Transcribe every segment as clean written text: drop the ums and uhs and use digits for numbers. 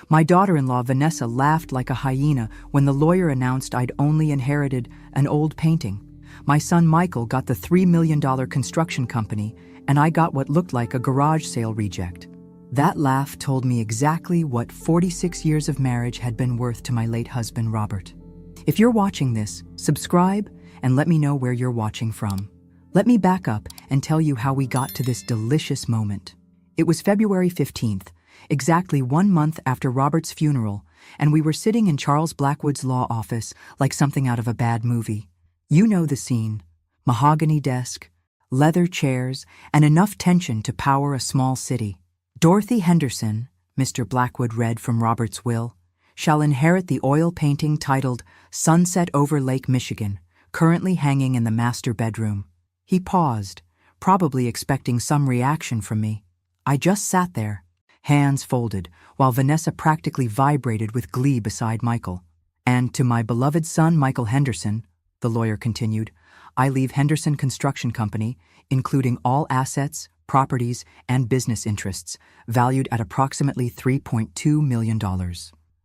My daughter-in-law Vanessa laughed like a hyena when the lawyer announced I'd only inherited an old painting. My son Michael got the $3 million construction company, and I got what looked like a garage sale reject. That laugh told me exactly what 46 years of marriage had been worth to my late husband, Robert. If you're watching this, subscribe and let me know where you're watching from. Let me back up and tell you how we got to this delicious moment. It was February 15th, exactly 1 month after Robert's funeral, and we were sitting in Charles Blackwood's law office like something out of a bad movie. You know the scene. Mahogany desk, leather chairs, and enough tension to power a small city. Dorothy Henderson, Mr. Blackwood read from Robert's will, shall inherit the oil painting titled Sunset over Lake Michigan, currently hanging in the master bedroom. He paused, probably expecting some reaction from me. I just sat there, hands folded, while Vanessa practically vibrated with glee beside Michael. And to my beloved son, Michael Henderson, the lawyer continued, I leave Henderson Construction Company, including all assets, properties, and business interests, valued at approximately $3.2 million.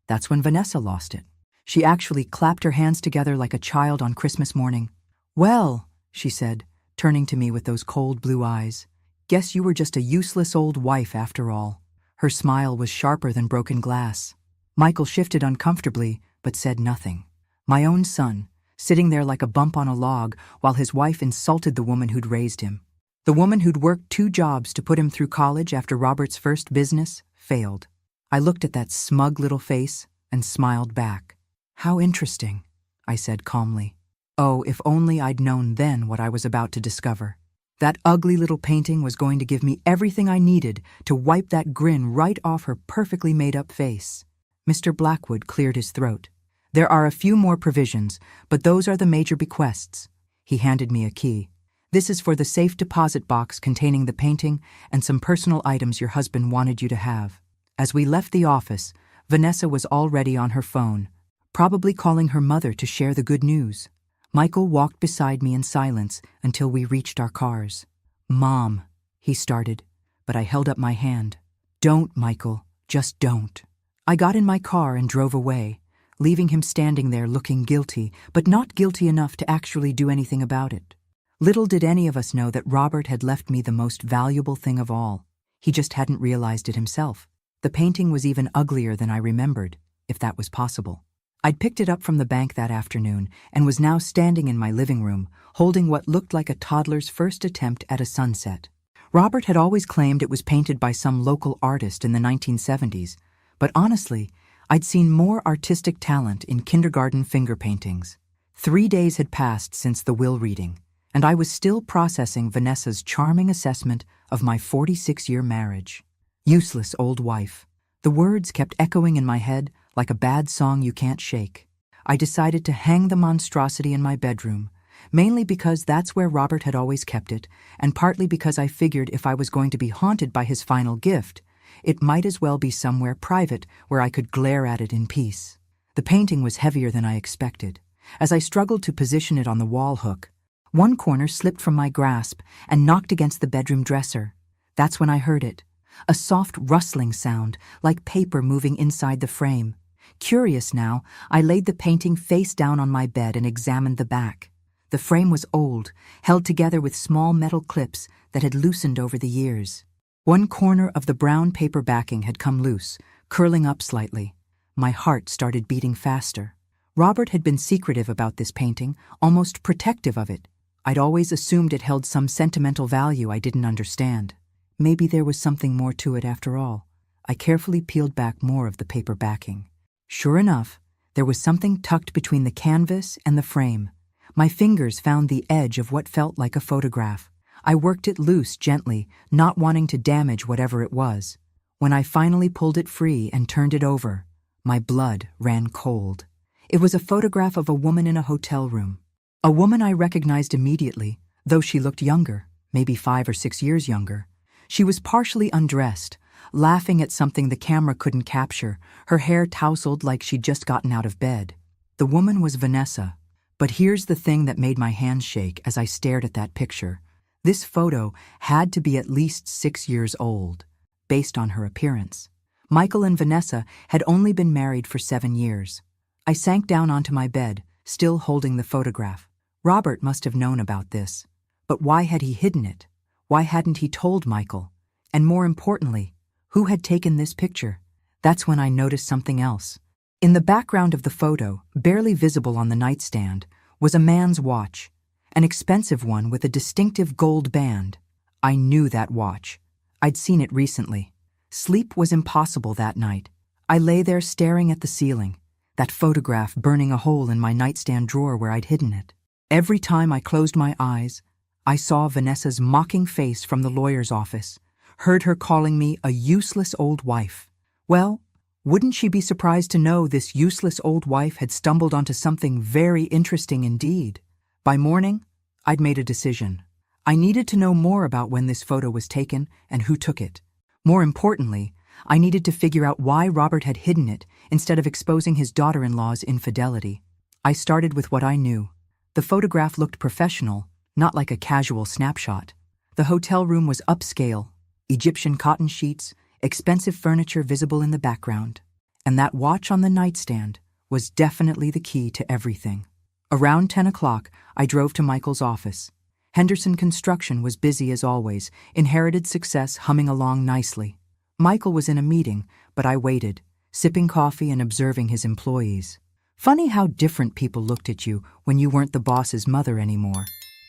That's when Vanessa lost it. She actually clapped her hands together like a child on Christmas morning. Well, she said, turning to me with those cold blue eyes, guess you were just a useless old wife after all. Her smile was sharper than broken glass. Michael shifted uncomfortably, but said nothing. My own son, sitting there like a bump on a log while his wife insulted the woman who'd raised him. The woman who'd worked 2 jobs to put him through college after Robert's first business failed. I looked at that smug little face and smiled back. How interesting, I said calmly. Oh, if only I'd known then what I was about to discover. That ugly little painting was going to give me everything I needed to wipe that grin right off her perfectly made-up face. Mr. Blackwood cleared his throat. There are a few more provisions, but those are the major bequests. He handed me a key. This is for the safe deposit box containing the painting and some personal items your husband wanted you to have. As we left the office, Vanessa was already on her phone, probably calling her mother to share the good news. Michael walked beside me in silence until we reached our cars. Mom, he started, but I held up my hand. Don't, Michael, just don't. I got in my car and drove away, leaving him standing there looking guilty, but not guilty enough to actually do anything about it. Little did any of us know that Robert had left me the most valuable thing of all. He just hadn't realized it himself. The painting was even uglier than I remembered, if that was possible. I'd picked it up from the bank that afternoon and was now standing in my living room, holding what looked like a toddler's first attempt at a sunset. Robert had always claimed it was painted by some local artist in the 1970s, but honestly, I'd seen more artistic talent in kindergarten finger paintings. 3 days had passed since the will reading, and I was still processing Vanessa's charming assessment of my 46-year marriage. Useless old wife. The words kept echoing in my head like a bad song you can't shake. I decided to hang the monstrosity in my bedroom, mainly because that's where Robert had always kept it, and partly because I figured if I was going to be haunted by his final gift, it might as well be somewhere private where I could glare at it in peace. The painting was heavier than I expected. As I struggled to position it on the wall hook, one corner slipped from my grasp and knocked against the bedroom dresser. That's when I heard it. A soft rustling sound, like paper moving inside the frame. Curious now, I laid the painting face down on my bed and examined the back. The frame was old, held together with small metal clips that had loosened over the years. One corner of the brown paper backing had come loose, curling up slightly. My heart started beating faster. Robert had been secretive about this painting, almost protective of it. I'd always assumed it held some sentimental value I didn't understand. Maybe there was something more to it after all. I carefully peeled back more of the paper backing. Sure enough, there was something tucked between the canvas and the frame. My fingers found the edge of what felt like a photograph. I worked it loose gently, not wanting to damage whatever it was. When I finally pulled it free and turned it over, my blood ran cold. It was a photograph of a woman in a hotel room. A woman I recognized immediately, though she looked younger, maybe 5 or 6 years younger. She was partially undressed, laughing at something the camera couldn't capture, her hair tousled like she'd just gotten out of bed. The woman was Vanessa. But here's the thing that made my hands shake as I stared at that picture. This photo had to be at least 6 years old, based on her appearance. Michael and Vanessa had only been married for 7 years. I sank down onto my bed, still holding the photograph. Robert must have known about this. But why had he hidden it? Why hadn't he told Michael? And more importantly, who had taken this picture? That's when I noticed something else. In the background of the photo, barely visible on the nightstand, was a man's watch, an expensive one with a distinctive gold band. I knew that watch. I'd seen it recently. Sleep was impossible that night. I lay there staring at the ceiling, that photograph burning a hole in my nightstand drawer where I'd hidden it. Every time I closed my eyes, I saw Vanessa's mocking face from the lawyer's office, heard her calling me a useless old wife. Well, wouldn't she be surprised to know this useless old wife had stumbled onto something very interesting indeed? By morning, I'd made a decision. I needed to know more about when this photo was taken and who took it. More importantly, I needed to figure out why Robert had hidden it instead of exposing his daughter-in-law's infidelity. I started with what I knew. The photograph looked professional, not like a casual snapshot. The hotel room was upscale, Egyptian cotton sheets, expensive furniture visible in the background. And that watch on the nightstand was definitely the key to everything. Around 10 o'clock, I drove to Michael's office. Henderson Construction was busy as always, inherited success humming along nicely. Michael was in a meeting, but I waited, sipping coffee and observing his employees. Funny how different people looked at you when you weren't the boss's mother anymore.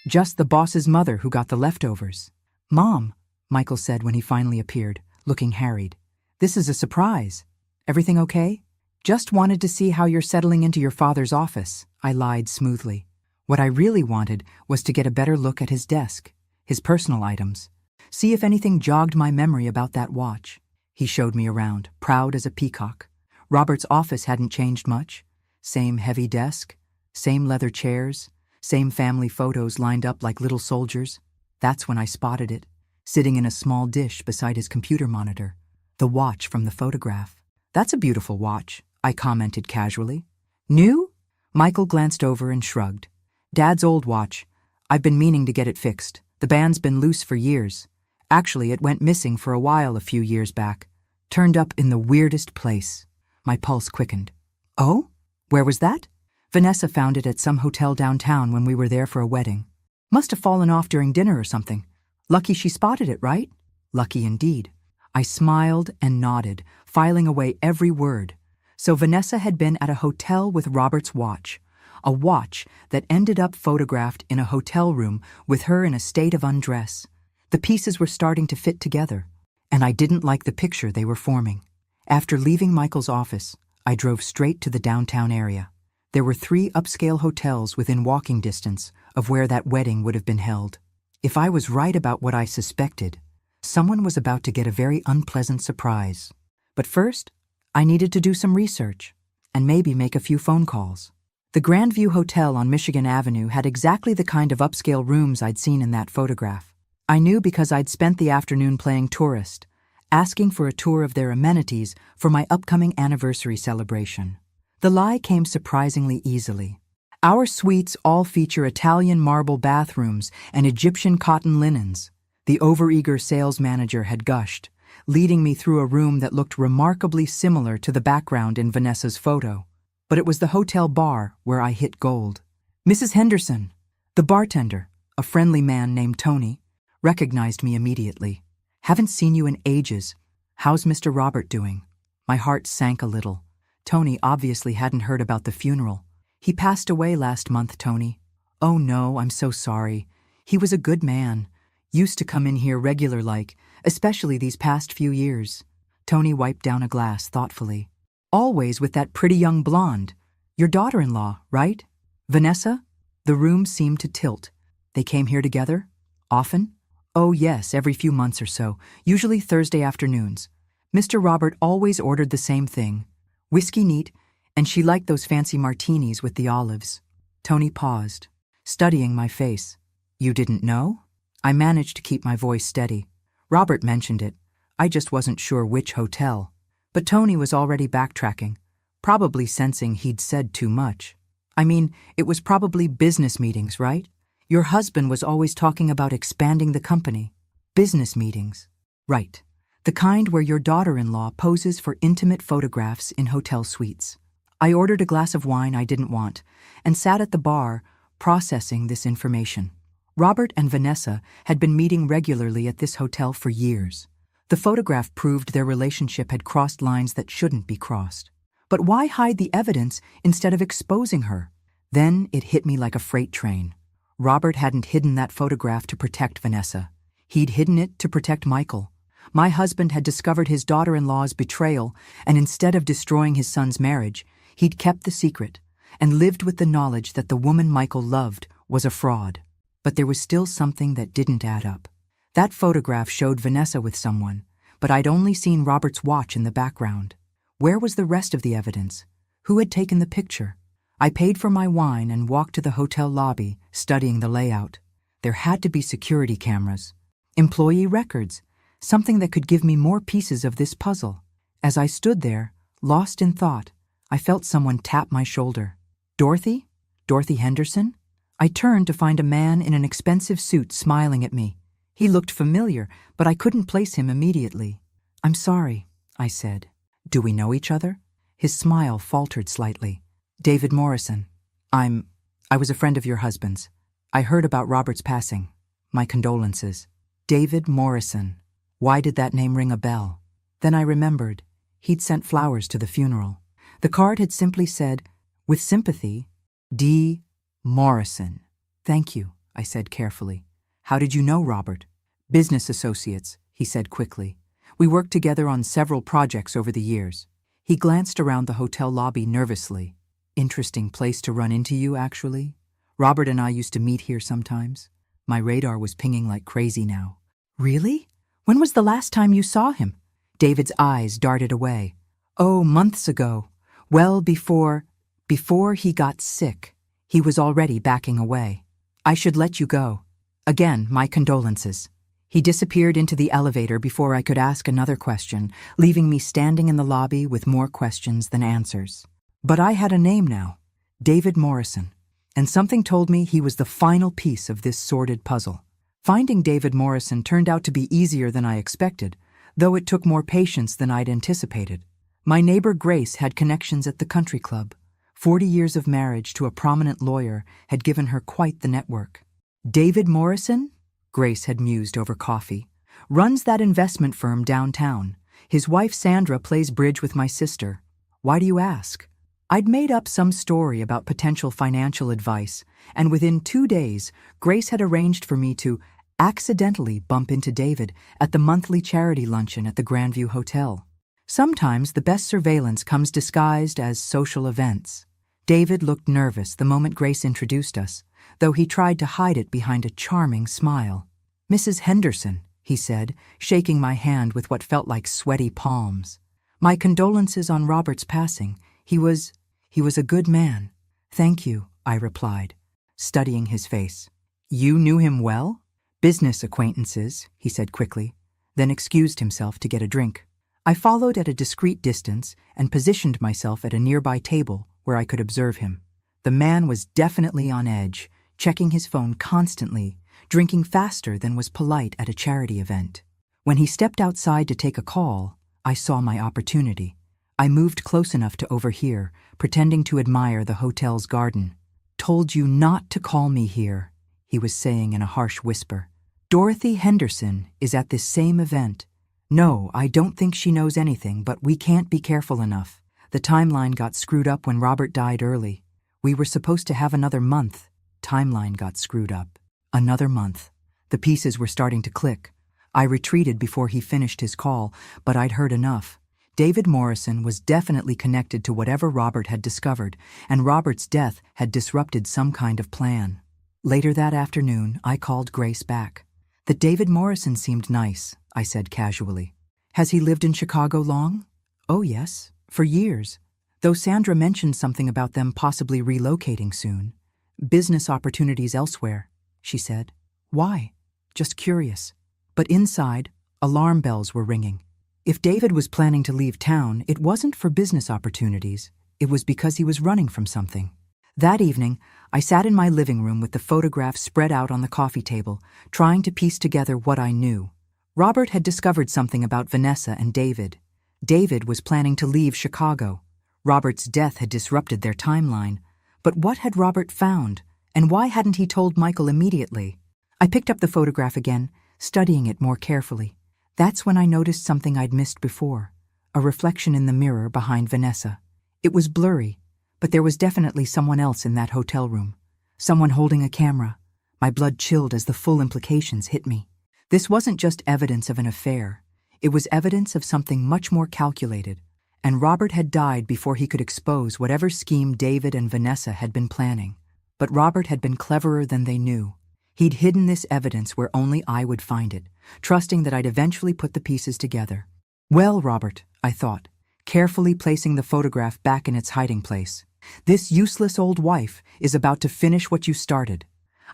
Just the boss's mother who got the leftovers. "Mom," Michael said when he finally appeared, looking harried. "This is a surprise. Everything okay?" "Just wanted to see how you're settling into your father's office," I lied smoothly. What I really wanted was to get a better look at his desk, his personal items, see if anything jogged my memory about that watch. He showed me around, proud as a peacock. Robert's office hadn't changed much. Same heavy desk, same leather chairs, same family photos lined up like little soldiers. That's when I spotted it, sitting in a small dish beside his computer monitor. The watch from the photograph. "That's a beautiful watch," I commented casually. "New?" Michael glanced over and shrugged. "Dad's old watch. I've been meaning to get it fixed. The band's been loose for years. Actually, it went missing for a while a few years back. Turned up in the weirdest place." My pulse quickened. "Oh? Where was that?" "Vanessa found it at some hotel downtown when we were there for a wedding. Must have fallen off during dinner or something. Lucky she spotted it, right?" Lucky indeed. I smiled and nodded, filing away every word. So Vanessa had been at a hotel with Robert's watch. A watch that ended up photographed in a hotel room with her in a state of undress. The pieces were starting to fit together, and I didn't like the picture they were forming. After leaving Michael's office, I drove straight to the downtown area. There were 3 upscale hotels within walking distance of where that wedding would have been held. If I was right about what I suspected, someone was about to get a very unpleasant surprise. But first, I needed to do some research, and maybe make a few phone calls. The Grandview Hotel on Michigan Avenue had exactly the kind of upscale rooms I'd seen in that photograph. I knew because I'd spent the afternoon playing tourist, asking for a tour of their amenities for my upcoming anniversary celebration. The lie came surprisingly easily. Our suites all feature Italian marble bathrooms and Egyptian cotton linens. The overeager sales manager had gushed, leading me through a room that looked remarkably similar to the background in Vanessa's photo. But it was the hotel bar where I hit gold. "Mrs. Henderson." The bartender, a friendly man named Tony, recognized me immediately. "Haven't seen you in ages. How's Mr. Robert doing?" My heart sank a little. Tony obviously hadn't heard about the funeral. "He passed away last month, Tony." "Oh no, I'm so sorry. He was a good man. Used to come in here regular-like, especially these past few years." Tony wiped down a glass thoughtfully. "Always with that pretty young blonde. Your daughter-in-law, right? Vanessa?" The room seemed to tilt. "They came here together? Often?" "Oh yes, every few months or so, usually Thursday afternoons. Mr. Robert always ordered the same thing. Whiskey neat, and she liked those fancy martinis with the olives." Tony paused, studying my face. "You didn't know?" I managed to keep my voice steady. "Robert mentioned it. I just wasn't sure which hotel." But Tony was already backtracking, probably sensing he'd said too much. "I mean, it was probably business meetings, right? Your husband was always talking about expanding the company." "Business meetings." "Right. The kind where your daughter-in-law poses for intimate photographs in hotel suites. I ordered a glass of wine I didn't want and sat at the bar processing this information. Robert and Vanessa had been meeting regularly at this hotel for years. The photograph proved their relationship had crossed lines that shouldn't be crossed. But why hide the evidence instead of exposing her? Then it hit me like a freight train. Robert hadn't hidden that photograph to protect Vanessa. He'd hidden it to protect Michael. My husband had discovered his daughter-in-law's betrayal, and instead of destroying his son's marriage, he'd kept the secret and lived with the knowledge that the woman Michael loved was a fraud. But there was still something that didn't add up. That photograph showed Vanessa with someone, but I'd only seen Robert's watch in the background. Where was the rest of the evidence? Who had taken the picture? I paid for my wine and walked to the hotel lobby, studying the layout. There had to be security cameras, employee records, something that could give me more pieces of this puzzle. As I stood there, lost in thought, I felt someone tap my shoulder. Dorothy? Dorothy Henderson? I turned to find a man in an expensive suit smiling at me. He looked familiar, but I couldn't place him immediately. "I'm sorry," I said. "Do we know each other?" His smile faltered slightly. "David Morrison. I was a friend of your husband's. I heard about Robert's passing. My condolences." David Morrison. Why did that name ring a bell? Then I remembered. He'd sent flowers to the funeral. The card had simply said, with sympathy, D. Morrison. "Thank you," I said carefully. "How did you know Robert?" "Business associates," he said quickly. "We worked together on several projects over the years." He glanced around the hotel lobby nervously. "Interesting place to run into you, actually. Robert and I used to meet here sometimes. My radar was pinging like crazy now." "Really? When was the last time you saw him?" David's eyes darted away. "Oh, months ago. Well, before he got sick. He was already backing away. I should let you go. Again, my condolences." He disappeared into the elevator before I could ask another question, leaving me standing in the lobby with more questions than answers. But I had a name now, David Morrison, and something told me he was the final piece of this sordid puzzle. Finding David Morrison turned out to be easier than I expected, though it took more patience than I'd anticipated. My neighbor Grace had connections at the country club. 40 years of marriage to a prominent lawyer had given her quite the network. "David Morrison?" Grace had mused over coffee. "Runs that investment firm downtown. His wife Sandra plays bridge with my sister. Why do you ask?" I'd made up some story about potential financial advice, and within 2 days, Grace had arranged for me to accidentally bump into David at the monthly charity luncheon at the Grandview Hotel. Sometimes the best surveillance comes disguised as social events. David looked nervous the moment Grace introduced us, though he tried to hide it behind a charming smile. "Mrs. Henderson," he said, shaking my hand with what felt like sweaty palms. "My condolences on Robert's passing. He was a good man." "Thank you," I replied, studying his face. "You knew him well?" "Business acquaintances," he said quickly, then excused himself to get a drink. I followed at a discreet distance and positioned myself at a nearby table where I could observe him. The man was definitely on edge, checking his phone constantly, drinking faster than was polite at a charity event. When he stepped outside to take a call, I saw my opportunity. I moved close enough to overhear, pretending to admire the hotel's garden. "Told you not to call me here," he was saying in a harsh whisper. "Dorothy Henderson is at this same event. No, I don't think she knows anything, but we can't be careful enough. The timeline got screwed up when Robert died early. We were supposed to have another month. Timeline got screwed up. Another month. The pieces were starting to click. I retreated before he finished his call, but I'd heard enough. David Morrison was definitely connected to whatever Robert had discovered, and Robert's death had disrupted some kind of plan. Later that afternoon, I called Grace back. "The David Morrison seemed nice," I said casually. "Has he lived in Chicago long?" "Oh, yes, for years. Though Sandra mentioned something about them possibly relocating soon. Business opportunities elsewhere," she said. "Why?" "Just curious." But inside, alarm bells were ringing. If David was planning to leave town, it wasn't for business opportunities. It was because he was running from something. That evening, I sat in my living room with the photograph spread out on the coffee table, trying to piece together what I knew. Robert had discovered something about Vanessa and David. David was planning to leave Chicago. Robert's death had disrupted their timeline. But what had Robert found, and why hadn't he told Michael immediately? I picked up the photograph again, studying it more carefully. That's when I noticed something I'd missed before, a reflection in the mirror behind Vanessa. It was blurry, but there was definitely someone else in that hotel room. Someone holding a camera. My blood chilled as the full implications hit me. This wasn't just evidence of an affair. It was evidence of something much more calculated, and Robert had died before he could expose whatever scheme David and Vanessa had been planning. But Robert had been cleverer than they knew. He'd hidden this evidence where only I would find it, trusting that I'd eventually put the pieces together. Well, Robert, I thought, carefully placing the photograph back in its hiding place. This useless old wife is about to finish what you started.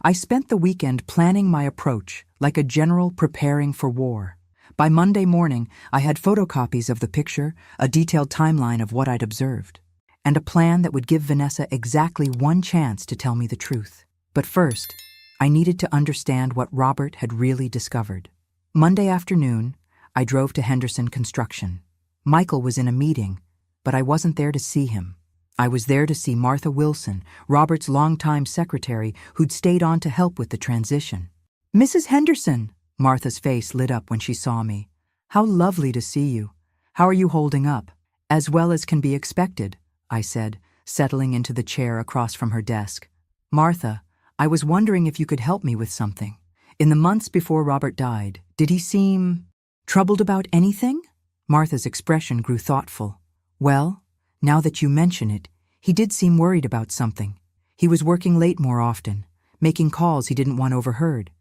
I spent the weekend planning my approach, like a general preparing for war. By Monday morning, I had photocopies of the picture, a detailed timeline of what I'd observed, and a plan that would give Vanessa exactly one chance to tell me the truth. But first, I needed to understand what Robert had really discovered. Monday afternoon, I drove to Henderson Construction. Michael was in a meeting, but I wasn't there to see him. I was there to see Martha Wilson, Robert's longtime secretary, who'd stayed on to help with the transition. "Mrs. Henderson," Martha's face lit up when she saw me. "How lovely to see you. How are you holding up?" "As well as can be expected," I said, settling into the chair across from her desk. "Martha, I was wondering if you could help me with something. In the months before Robert died, did he seem troubled about anything?" Martha's expression grew thoughtful. "Well, now that you mention it, he did seem worried about something. He was working late more often, making calls he didn't want overheard.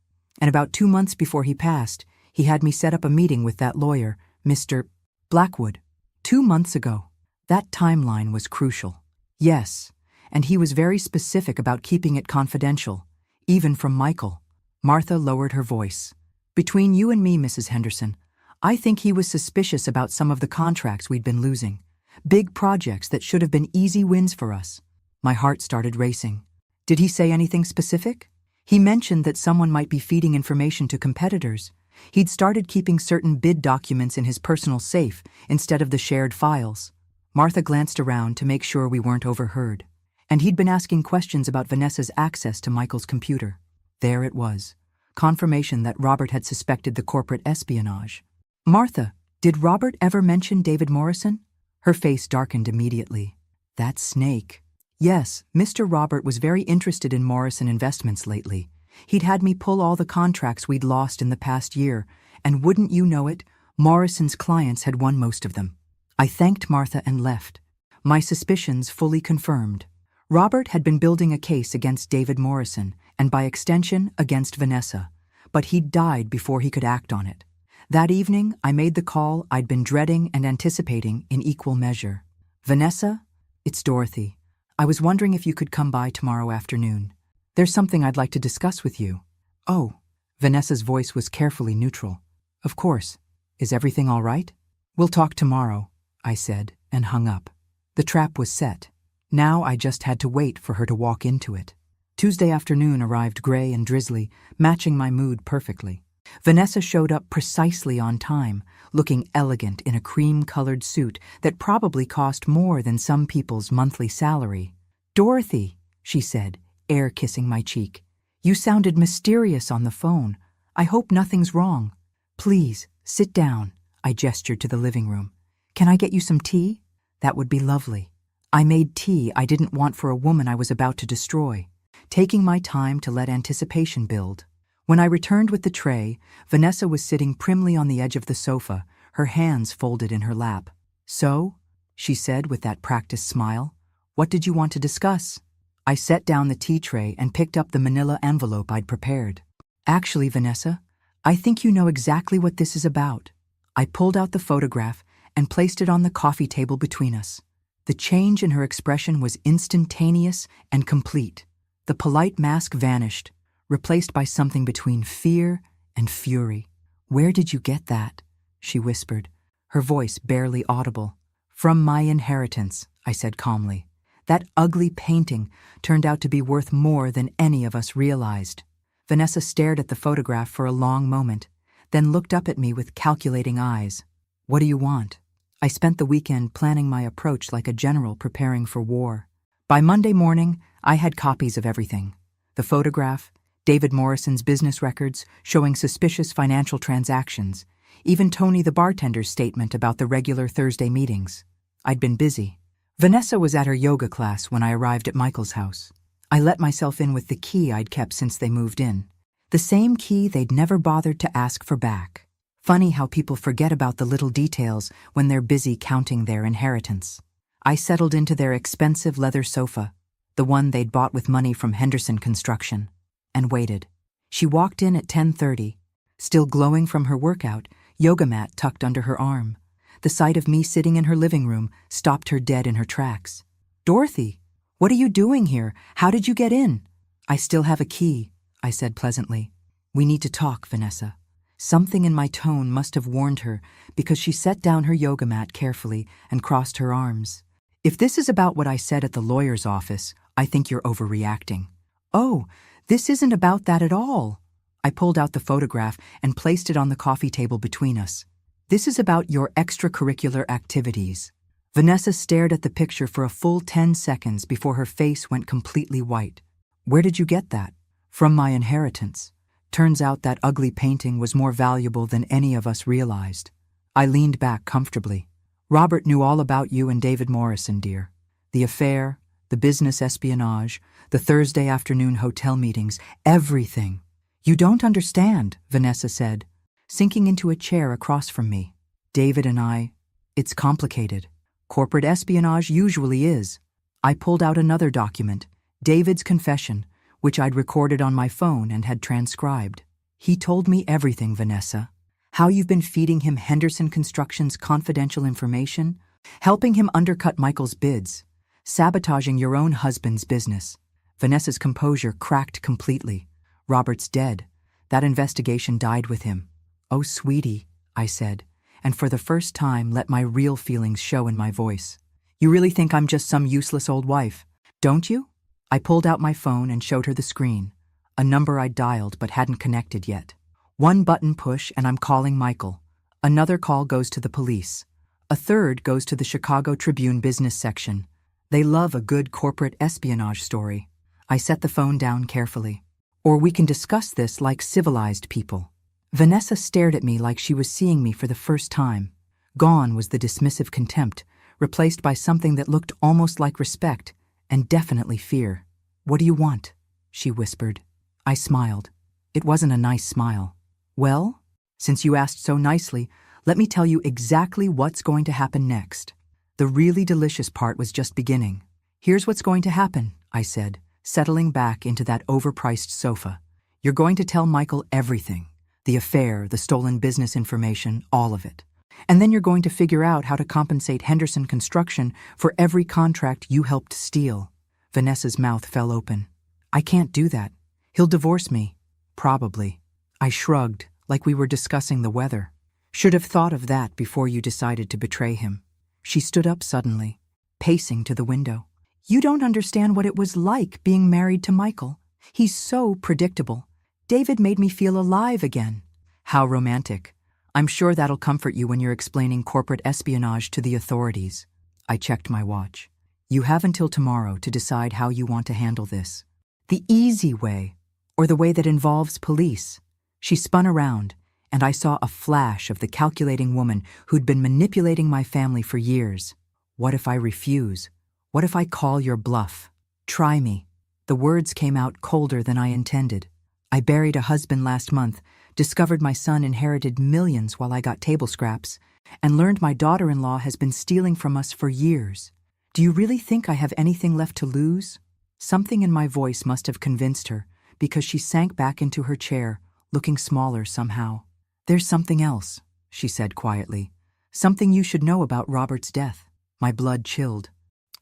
And about 2 months before he passed, he had me set up a meeting with that lawyer, Mr. Blackwood. 2 months ago. That timeline was crucial. Yes, and he was very specific about keeping it confidential, even from Michael." Martha lowered her voice. "Between you and me, Mrs. Henderson, I think he was suspicious about some of the contracts we'd been losing. Big projects that should have been easy wins for us." My heart started racing. "Did he say anything specific?" "He mentioned that someone might be feeding information to competitors. He'd started keeping certain bid documents in his personal safe instead of the shared files." Martha glanced around to make sure we weren't overheard. "And he'd been asking questions about Vanessa's access to Michael's computer." There it was. Confirmation that Robert had suspected the corporate espionage. "Martha, did Robert ever mention David Morrison?" Her face darkened immediately. "That snake." "Yes, Mr. Robert was very interested in Morrison Investments lately. He'd had me pull all the contracts we'd lost in the past year, and wouldn't you know it, Morrison's clients had won most of them." I thanked Martha and left. My suspicions fully confirmed. Robert had been building a case against David Morrison, and by extension, against Vanessa. But he'd died before he could act on it. That evening, I made the call I'd been dreading and anticipating in equal measure. "Vanessa, it's Dorothy. I was wondering if you could come by tomorrow afternoon. There's something I'd like to discuss with you." "Oh." Vanessa's voice was carefully neutral. "Of course. Is everything all right?" "We'll talk tomorrow," I said, and hung up. The trap was set. Now I just had to wait for her to walk into it. Tuesday afternoon arrived gray and drizzly, matching my mood perfectly. Vanessa showed up precisely on time, looking elegant in a cream-colored suit that probably cost more than some people's monthly salary. "Dorothy," she said, air-kissing my cheek. "You sounded mysterious on the phone. I hope nothing's wrong." "Please, sit down," I gestured to the living room. "Can I get you some tea?" "That would be lovely." I made tea I didn't want for a woman I was about to destroy, taking my time to let anticipation build. When I returned with the tray, Vanessa was sitting primly on the edge of the sofa, her hands folded in her lap. "So," she said with that practiced smile, "what did you want to discuss?" I set down the tea tray and picked up the manila envelope I'd prepared. "Actually, Vanessa, I think you know exactly what this is about." I pulled out the photograph and placed it on the coffee table between us. The change in her expression was instantaneous and complete. The polite mask vanished, replaced by something between fear and fury. "Where did you get that?" she whispered, her voice barely audible. "From my inheritance," I said calmly. That ugly painting turned out to be worth more than any of us realized. Vanessa stared at the photograph for a long moment, then looked up at me with calculating eyes. "What do you want?" I spent the weekend planning my approach like a general preparing for war. By Monday morning, I had copies of everything. The photograph, David Morrison's business records showing suspicious financial transactions, even Tony the bartender's statement about the regular Thursday meetings. I'd been busy. Vanessa was at her yoga class when I arrived at Michael's house. I let myself in with the key I'd kept since they moved in. The same key they'd never bothered to ask for back. Funny how people forget about the little details when they're busy counting their inheritance. I settled into their expensive leather sofa, the one they'd bought with money from Henderson Construction, and waited. She walked in at 10:30, still glowing from her workout, yoga mat tucked under her arm. The sight of me sitting in her living room stopped her dead in her tracks. "Dorothy, what are you doing here? How did you get in?" "I still have a key," I said pleasantly. "We need to talk, Vanessa." Something in my tone must have warned her, because she set down her yoga mat carefully and crossed her arms. "If this is about what I said at the lawyer's office, I think you're overreacting." "Oh, this isn't about that at all." I pulled out the photograph and placed it on the coffee table between us. "This is about your extracurricular activities." Vanessa stared at the picture for a full 10 seconds before her face went completely white. "Where did you get that?" "From my inheritance. Turns out that ugly painting was more valuable than any of us realized." I leaned back comfortably. "Robert knew all about you and David Morrison, dear. The affair, the business espionage, the Thursday afternoon hotel meetings, everything." "You don't understand," Vanessa said, sinking into a chair across from me. "David and it's complicated. Corporate espionage usually is." I pulled out another document, David's confession, which I'd recorded on my phone and had transcribed. "He told me everything, Vanessa. How you've been feeding him Henderson Construction's confidential information, helping him undercut Michael's bids, sabotaging your own husband's business." Vanessa's composure cracked completely. "Robert's dead. That investigation died with him." "Oh, sweetie," I said, and for the first time let my real feelings show in my voice. "You really think I'm just some useless old wife, don't you?" I pulled out my phone and showed her the screen, a number I'd dialed but hadn't connected yet. One button push and I'm calling Michael. Another call goes to the police. A third goes to the Chicago Tribune business section. They love a good corporate espionage story. I set the phone down carefully. "Or we can discuss this like civilized people." Vanessa stared at me like she was seeing me for the first time. Gone was the dismissive contempt, replaced by something that looked almost like respect, and definitely fear. "What do you want?" she whispered. I smiled. It wasn't a nice smile. "Well, since you asked so nicely, let me tell you exactly what's going to happen next." The really delicious part was just beginning. "Here's what's going to happen," I said, settling back into that overpriced sofa. "You're going to tell Michael everything. The affair, the stolen business information, all of it. And then you're going to figure out how to compensate Henderson Construction for every contract you helped steal." Vanessa's mouth fell open. "I can't do that. He'll divorce me." "Probably." I shrugged, like we were discussing the weather. "Should have thought of that before you decided to betray him." She stood up suddenly, pacing to the window. "You don't understand what it was like being married to Michael. He's so predictable. David made me feel alive again." "How romantic. I'm sure that'll comfort you when you're explaining corporate espionage to the authorities." I checked my watch. "You have until tomorrow to decide how you want to handle this. The easy way, or the way that involves police." She spun around, and I saw a flash of the calculating woman who'd been manipulating my family for years. "What if I refuse? What if I call your bluff? Try me." The words came out colder than I intended. "I buried a husband last month, discovered my son inherited millions while I got table scraps, and learned my daughter-in-law has been stealing from us for years. Do you really think I have anything left to lose?" Something in my voice must have convinced her, because she sank back into her chair, looking smaller somehow. "There's something else," she said quietly. "Something you should know about Robert's death." My blood chilled.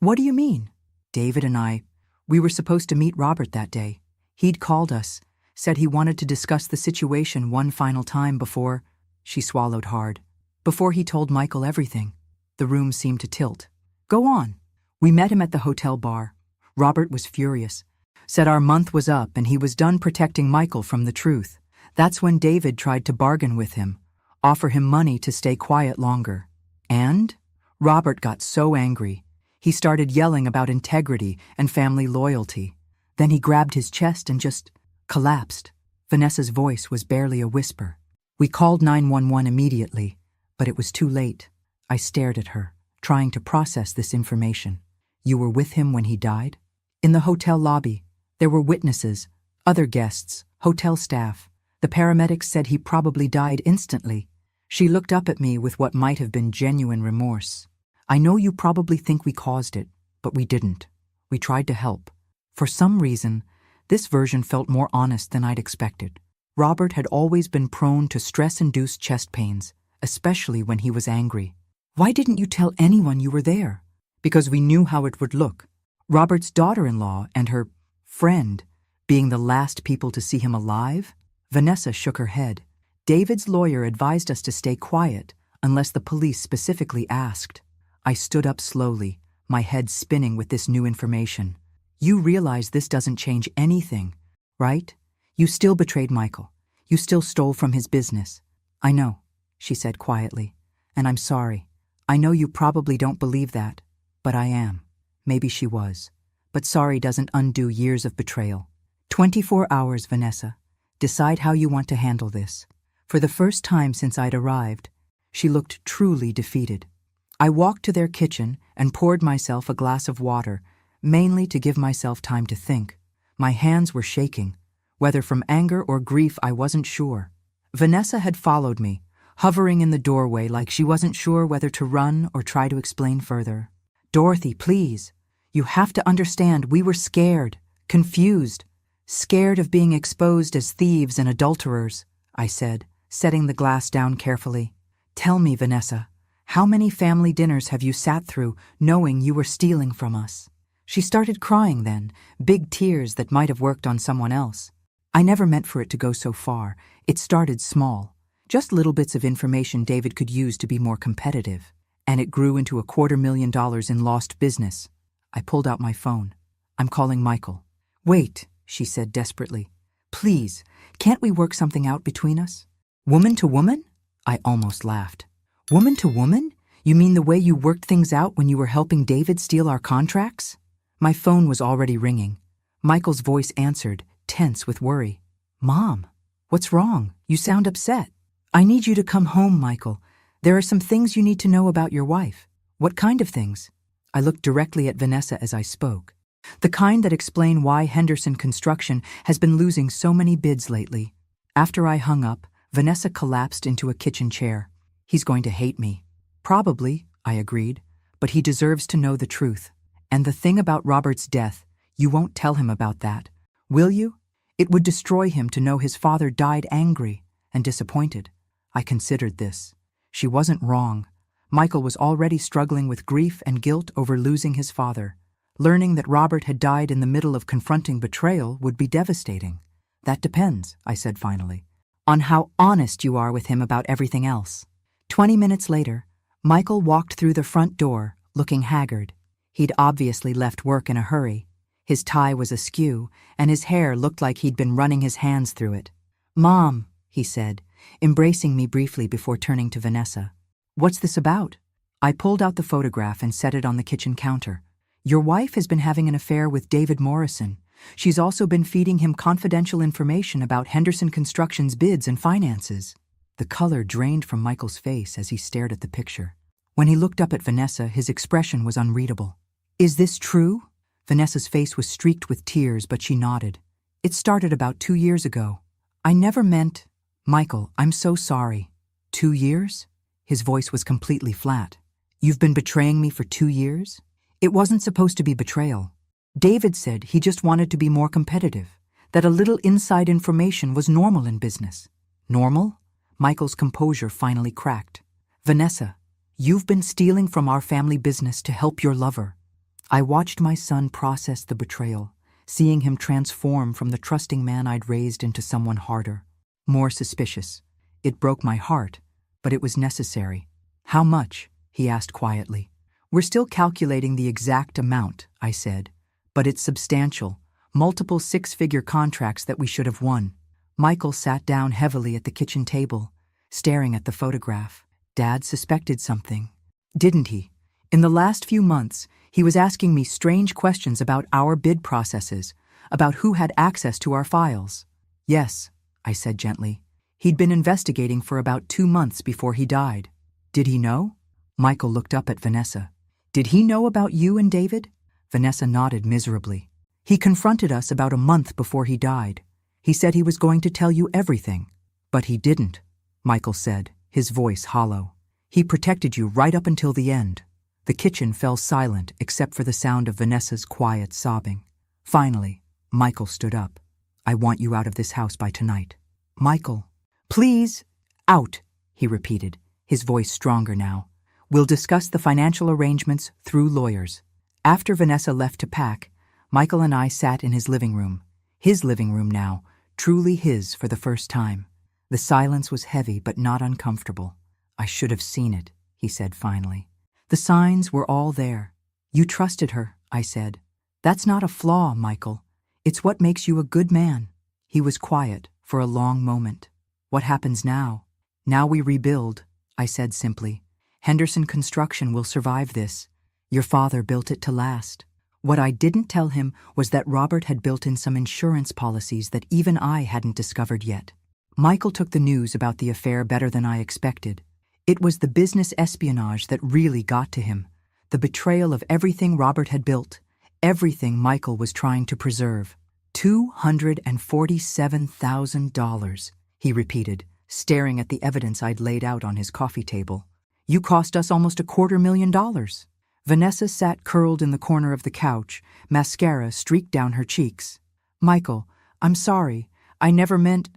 "What do you mean?" "David and we were supposed to meet Robert that day. He'd called us, said he wanted to discuss the situation one final time before—" She swallowed hard. "Before he told Michael everything." The room seemed to tilt. "Go on." "We met him at the hotel bar. Robert was furious. Said our month was up and he was done protecting Michael from the truth. That's when David tried to bargain with him, offer him money to stay quiet longer. And Robert got so angry. He started yelling about integrity and family loyalty. Then he grabbed his chest and just collapsed. Vanessa's voice was barely a whisper. We called 911 immediately, but it was too late. I stared at her, trying to process this information. You were with him when he died? In the hotel lobby. There were witnesses, other guests, hotel staff. The paramedics said he probably died instantly. She looked up at me with what might have been genuine remorse. I know you probably think we caused it, but we didn't. We tried to help. For some reason, this version felt more honest than I'd expected. Robert had always been prone to stress-induced chest pains, especially when he was angry. Why didn't you tell anyone you were there? Because we knew how it would look. Robert's daughter-in-law and her friend being the last people to see him alive? Vanessa shook her head. David's lawyer advised us to stay quiet unless the police specifically asked. I stood up slowly, my head spinning with this new information. You realize this doesn't change anything, right? You still betrayed Michael. You still stole from his business. I know, she said quietly, and I'm sorry. I know you probably don't believe that, but I am. Maybe she was. But sorry doesn't undo years of betrayal. 24 hours, Vanessa. Decide how you want to handle this. For the first time since I'd arrived, she looked truly defeated. I walked to their kitchen and poured myself a glass of water, mainly to give myself time to think. My hands were shaking. Whether from anger or grief, I wasn't sure. Vanessa had followed me, hovering in the doorway like she wasn't sure whether to run or try to explain further. Dorothy, please. You have to understand we were scared, confused, scared of being exposed as thieves and adulterers, I said, setting the glass down carefully. Tell me, Vanessa, how many family dinners have you sat through knowing you were stealing from us? She started crying then, big tears that might have worked on someone else. I never meant for it to go so far. It started small, just little bits of information David could use to be more competitive. And it grew into $250,000 in lost business. I pulled out my phone. I'm calling Michael. Wait, she said desperately. Please, can't we work something out between us? Woman to woman? I almost laughed. Woman to woman? You mean the way you worked things out when you were helping David steal our contracts? My phone was already ringing. Michael's voice answered, tense with worry. Mom, what's wrong? You sound upset. I need you to come home, Michael. There are some things you need to know about your wife. What kind of things? I looked directly at Vanessa as I spoke. The kind that explain why Henderson Construction has been losing so many bids lately. After I hung up, Vanessa collapsed into a kitchen chair. He's going to hate me. Probably, I agreed, but he deserves to know the truth. And the thing about Robert's death, you won't tell him about that, will you? It would destroy him to know his father died angry and disappointed. I considered this. She wasn't wrong. Michael was already struggling with grief and guilt over losing his father. Learning that Robert had died in the middle of confronting betrayal would be devastating. That depends, I said finally, on how honest you are with him about everything else. 20 minutes later, Michael walked through the front door, looking haggard. He'd obviously left work in a hurry. His tie was askew, and his hair looked like he'd been running his hands through it. Mom, he said, embracing me briefly before turning to Vanessa. What's this about? I pulled out the photograph and set it on the kitchen counter. Your wife has been having an affair with David Morrison. She's also been feeding him confidential information about Henderson Construction's bids and finances. The color drained from Michael's face as he stared at the picture. When he looked up at Vanessa, his expression was unreadable. Is this true? Vanessa's face was streaked with tears, but she nodded. It started about 2 years ago. I never meant... Michael, I'm so sorry. 2 years? His voice was completely flat. You've been betraying me for 2 years? It wasn't supposed to be betrayal. David said he just wanted to be more competitive, that a little inside information was normal in business. Normal? Michael's composure finally cracked. Vanessa, you've been stealing from our family business to help your lover. I watched my son process the betrayal, seeing him transform from the trusting man I'd raised into someone harder, more suspicious. It broke my heart, but it was necessary. How much? He asked quietly. We're still calculating the exact amount, I said, but it's substantial, multiple 6-figure contracts that we should have won. Michael sat down heavily at the kitchen table, staring at the photograph. Dad suspected something, didn't he? In the last few months, he was asking me strange questions about our bid processes, about who had access to our files. Yes, I said gently. He'd been investigating for about 2 months before he died. Did he know? Michael looked up at Vanessa. Did he know about you and David? Vanessa nodded miserably. He confronted us about a month before he died. He said he was going to tell you everything. But he didn't, Michael said, his voice hollow. He protected you right up until the end. The kitchen fell silent except for the sound of Vanessa's quiet sobbing. Finally, Michael stood up. I want you out of this house by tonight. Michael, please, out, he repeated, his voice stronger now. We'll discuss the financial arrangements through lawyers. After Vanessa left to pack, Michael and I sat in his living room now, truly his for the first time. The silence was heavy but not uncomfortable. I should have seen it, he said finally. The signs were all there. You trusted her, I said. That's not a flaw, Michael. It's what makes you a good man. He was quiet for a long moment. What happens now? Now we rebuild, I said simply. Henderson Construction will survive this. Your father built it to last. What I didn't tell him was that Robert had built in some insurance policies that even I hadn't discovered yet. Michael took the news about the affair better than I expected. It was the business espionage that really got to him, the betrayal of everything Robert had built, everything Michael was trying to preserve. $247,000, he repeated, staring at the evidence I'd laid out on his coffee table. You cost us almost $250,000. Vanessa sat curled in the corner of the couch, mascara streaked down her cheeks. Michael, I'm sorry. I never meant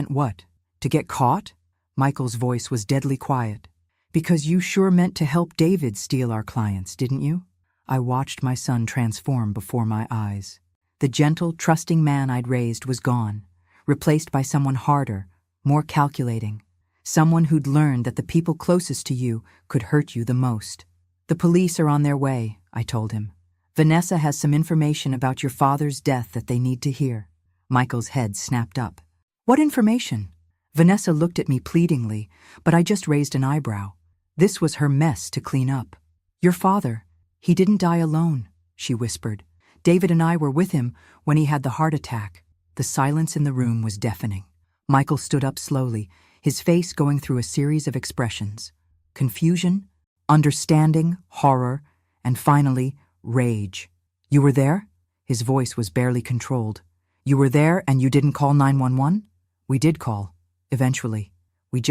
what? To get caught? Michael's voice was deadly quiet. Because you sure meant to help David steal our clients, didn't you? I watched my son transform before my eyes. The gentle, trusting man I'd raised was gone, replaced by someone harder, more calculating, someone who'd learned that the people closest to you could hurt you the most. The police are on their way, I told him. Vanessa has some information about your father's death that they need to hear. Michael's head snapped up. What information? Vanessa looked at me pleadingly, but I just raised an eyebrow. This was her mess to clean up. Your father, he didn't die alone, she whispered. David and I were with him when he had the heart attack. The silence in the room was deafening. Michael stood up slowly, his face going through a series of expressions. Confusion, understanding, horror, and finally, rage. You were there? His voice was barely controlled. You were there and you didn't call 911? We did call. Eventually. We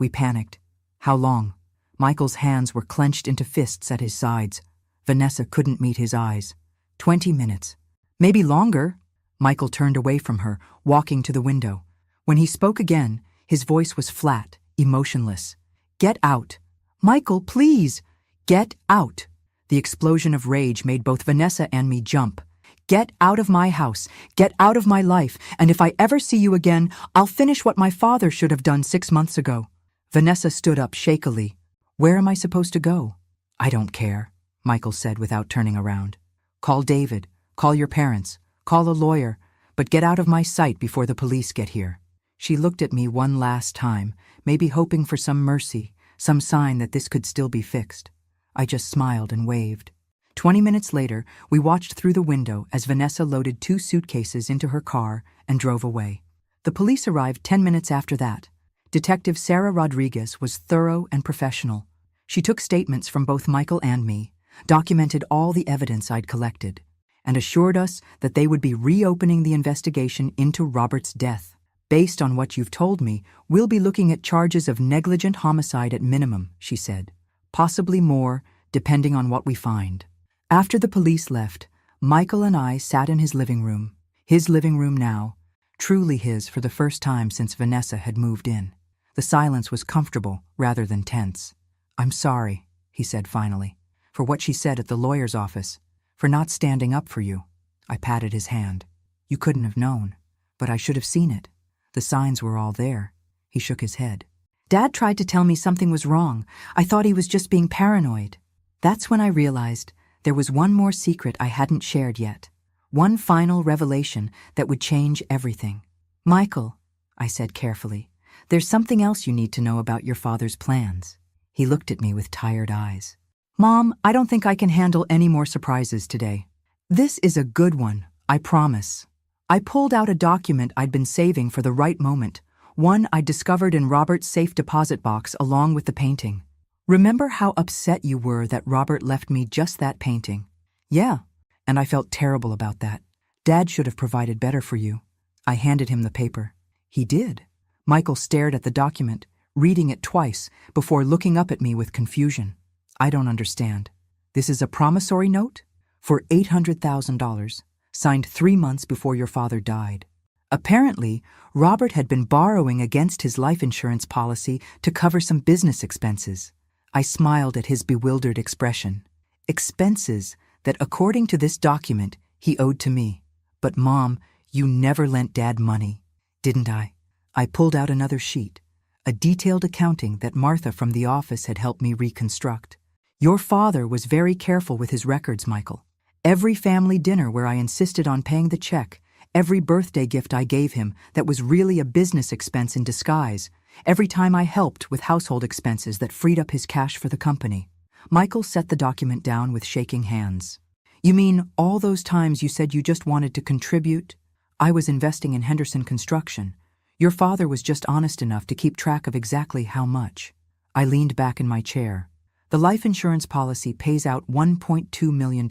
panicked. How long? Michael's hands were clenched into fists at his sides. Vanessa couldn't meet his eyes. 20 minutes. Maybe longer. Michael turned away from her, walking to the window. When he spoke again, his voice was flat, emotionless. Get out. Michael, please. Get out. The explosion of rage made both Vanessa and me jump. Get out of my house. Get out of my life. And if I ever see you again, I'll finish what my father should have done 6 months ago. Vanessa stood up shakily. Where am I supposed to go? I don't care, Michael said without turning around. Call David. Call your parents. Call a lawyer. But get out of my sight before the police get here. She looked at me one last time, maybe hoping for some mercy, some sign that this could still be fixed. I just smiled and waved. 20 minutes later, we watched through the window as Vanessa loaded 2 suitcases into her car and drove away. The police arrived 10 minutes after that. Detective Sarah Rodriguez was thorough and professional. She took statements from both Michael and me, documented all the evidence I'd collected, and assured us that they would be reopening the investigation into Robert's death. Based on what you've told me, we'll be looking at charges of negligent homicide at minimum, she said. Possibly more, depending on what we find. After the police left, Michael and I sat in his living room now, truly his for the first time since Vanessa had moved in. The silence was comfortable rather than tense. I'm sorry, he said finally, for what she said at the lawyer's office, for not standing up for you. I patted his hand. You couldn't have known, but I should have seen it. The signs were all there. He shook his head. Dad tried to tell me something was wrong. I thought he was just being paranoid. That's when I realized there was one more secret I hadn't shared yet. One final revelation that would change everything. Michael, I said carefully, there's something else you need to know about your father's plans. He looked at me with tired eyes. Mom, I don't think I can handle any more surprises today. This is a good one, I promise. I pulled out a document I'd been saving for the right moment, one I'd discovered in Robert's safe deposit box along with the painting. Remember how upset you were that Robert left me just that painting? Yeah, and I felt terrible about that. Dad should have provided better for you. I handed him the paper. He did. Michael stared at the document, reading it twice before looking up at me with confusion. I don't understand. This is a promissory note? For $800,000, signed 3 months before your father died. Apparently, Robert had been borrowing against his life insurance policy to cover some business expenses. I smiled at his bewildered expression. Expenses that, according to this document, he owed to me. But Mom, you never lent Dad money, didn't I? I pulled out another sheet, a detailed accounting that Martha from the office had helped me reconstruct. Your father was very careful with his records, Michael. Every family dinner where I insisted on paying the check, every birthday gift I gave him that was really a business expense in disguise, every time I helped with household expenses that freed up his cash for the company. Michael set the document down with shaking hands. You mean all those times you said you just wanted to contribute? I was investing in Henderson Construction. Your father was just honest enough to keep track of exactly how much. I leaned back in my chair. The life insurance policy pays out $1.2 million.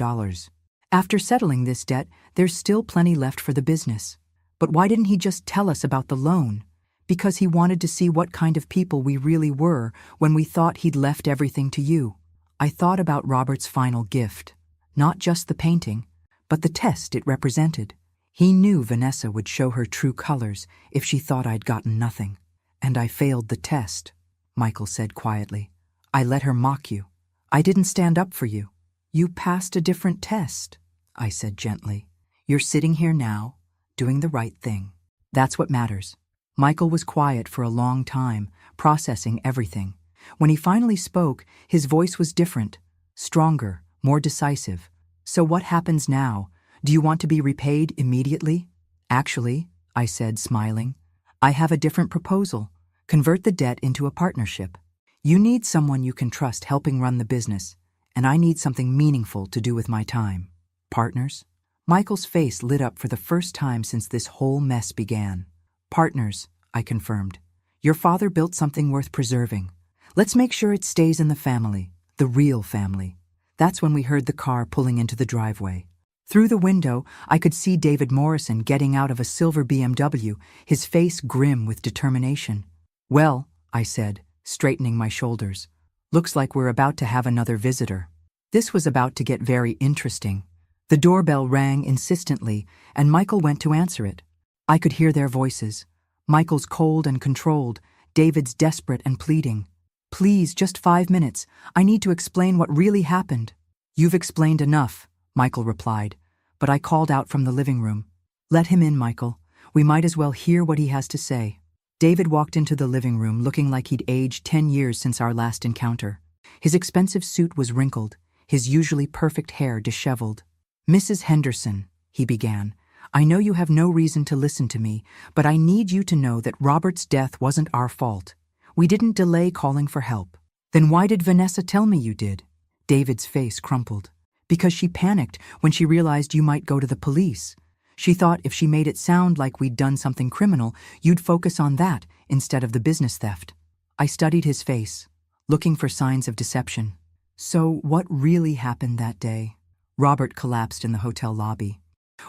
After settling this debt, there's still plenty left for the business. But why didn't he just tell us about the loan? Because he wanted to see what kind of people we really were when we thought he'd left everything to you. I thought about Robert's final gift. Not just the painting, but the test it represented. He knew Vanessa would show her true colors if she thought I'd gotten nothing. And I failed the test, Michael said quietly. I let her mock you. I didn't stand up for you. You passed a different test, I said gently. You're sitting here now, doing the right thing. That's what matters. Michael was quiet for a long time, processing everything. When he finally spoke, his voice was different, stronger, more decisive. So what happens now? Do you want to be repaid immediately? Actually, I said, smiling, I have a different proposal. Convert the debt into a partnership. You need someone you can trust helping run the business, and I need something meaningful to do with my time. Partners? Michael's face lit up for the first time since this whole mess began. Partners, I confirmed. Your father built something worth preserving. Let's make sure it stays in the family, the real family. That's when we heard the car pulling into the driveway. Through the window, I could see David Morrison getting out of a silver BMW, his face grim with determination. Well, I said, straightening my shoulders. Looks like we're about to have another visitor. This was about to get very interesting. The doorbell rang insistently, and Michael went to answer it. I could hear their voices. Michael's cold and controlled, David's desperate and pleading. Please, just 5 minutes. I need to explain what really happened. You've explained enough, Michael replied, but I called out from the living room. Let him in, Michael. We might as well hear what he has to say. David walked into the living room looking like he'd aged 10 years since our last encounter. His expensive suit was wrinkled, his usually perfect hair disheveled. Mrs. Henderson, he began, I know you have no reason to listen to me, but I need you to know that Robert's death wasn't our fault. We didn't delay calling for help. Then why did Vanessa tell me you did? David's face crumpled. Because she panicked when she realized you might go to the police. She thought if she made it sound like we'd done something criminal, you'd focus on that instead of the business theft. I studied his face, looking for signs of deception. So what really happened that day? Robert collapsed in the hotel lobby.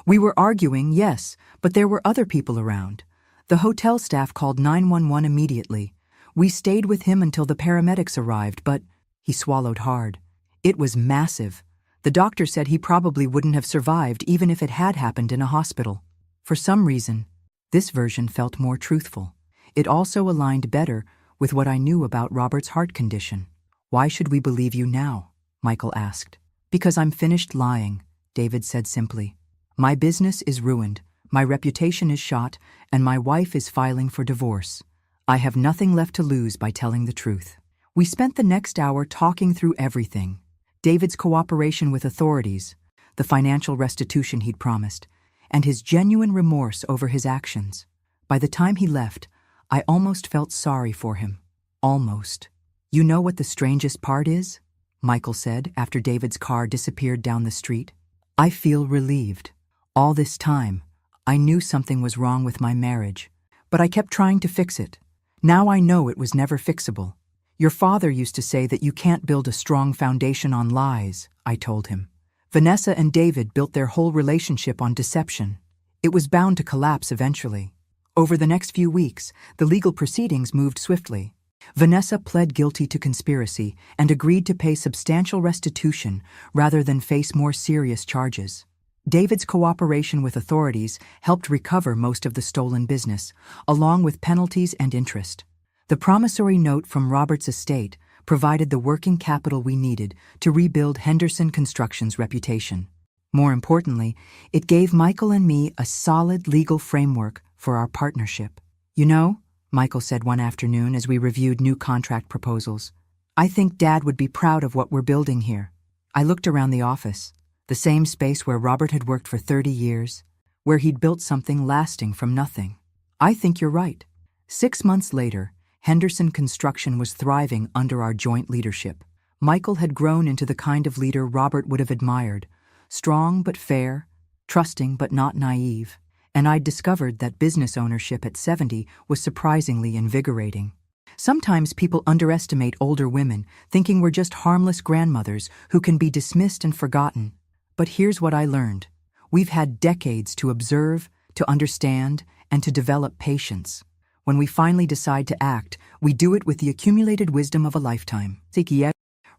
We were arguing, yes, but there were other people around. The hotel staff called 911 immediately. We stayed with him until the paramedics arrived, but he swallowed hard. It was massive. The doctor said he probably wouldn't have survived even if it had happened in a hospital. For some reason, this version felt more truthful. It also aligned better with what I knew about Robert's heart condition. Why should we believe you now? Michael asked. Because I'm finished lying, David said simply. My business is ruined, my reputation is shot, and my wife is filing for divorce. I have nothing left to lose by telling the truth. We spent the next hour talking through everything. David's cooperation with authorities, the financial restitution he'd promised, and his genuine remorse over his actions. By the time he left, I almost felt sorry for him. Almost. You know what the strangest part is? Michael said after David's car disappeared down the street. I feel relieved. All this time, I knew something was wrong with my marriage, but I kept trying to fix it. Now I know it was never fixable. Your father used to say that you can't build a strong foundation on lies, I told him. Vanessa and David built their whole relationship on deception. It was bound to collapse eventually. Over the next few weeks, the legal proceedings moved swiftly. Vanessa pled guilty to conspiracy and agreed to pay substantial restitution rather than face more serious charges. David's cooperation with authorities helped recover most of the stolen business, along with penalties and interest. The promissory note from Robert's estate provided the working capital we needed to rebuild Henderson Construction's reputation. More importantly, it gave Michael and me a solid legal framework for our partnership. You know, Michael said one afternoon as we reviewed new contract proposals, I think Dad would be proud of what we're building here. I looked around the office, the same space where Robert had worked for 30 years, where he'd built something lasting from nothing. I think you're right. 6 months later, Henderson Construction was thriving under our joint leadership. Michael had grown into the kind of leader Robert would have admired, strong but fair, trusting but not naive, and I'd discovered that business ownership at 70 was surprisingly invigorating. Sometimes people underestimate older women, thinking we're just harmless grandmothers who can be dismissed and forgotten. But here's what I learned. We've had decades to observe, to understand, and to develop patience. When we finally decide to act, we do it with the accumulated wisdom of a lifetime.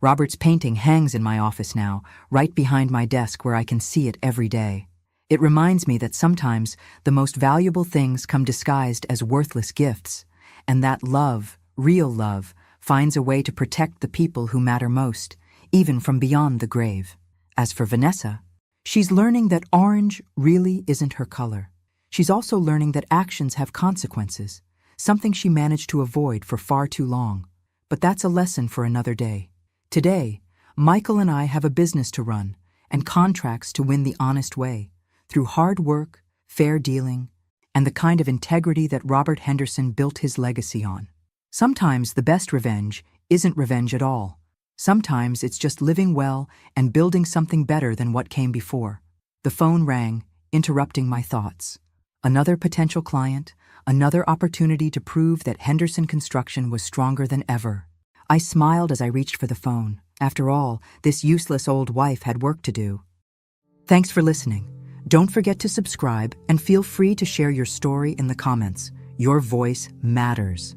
Robert's painting hangs in my office now, right behind my desk where I can see it every day. It reminds me that sometimes the most valuable things come disguised as worthless gifts, and that love, real love, finds a way to protect the people who matter most, even from beyond the grave. As for Vanessa, she's learning that orange really isn't her color. She's also learning that actions have consequences, something she managed to avoid for far too long. But that's a lesson for another day. Today, Michael and I have a business to run and contracts to win the honest way, through hard work, fair dealing, and the kind of integrity that Robert Henderson built his legacy on. Sometimes the best revenge isn't revenge at all. Sometimes it's just living well and building something better than what came before. The phone rang, interrupting my thoughts. Another potential client, another opportunity to prove that Henderson Construction was stronger than ever. I smiled as I reached for the phone. After all, this useless old wife had work to do. Thanks for listening. Don't forget to subscribe and feel free to share your story in the comments. Your voice matters.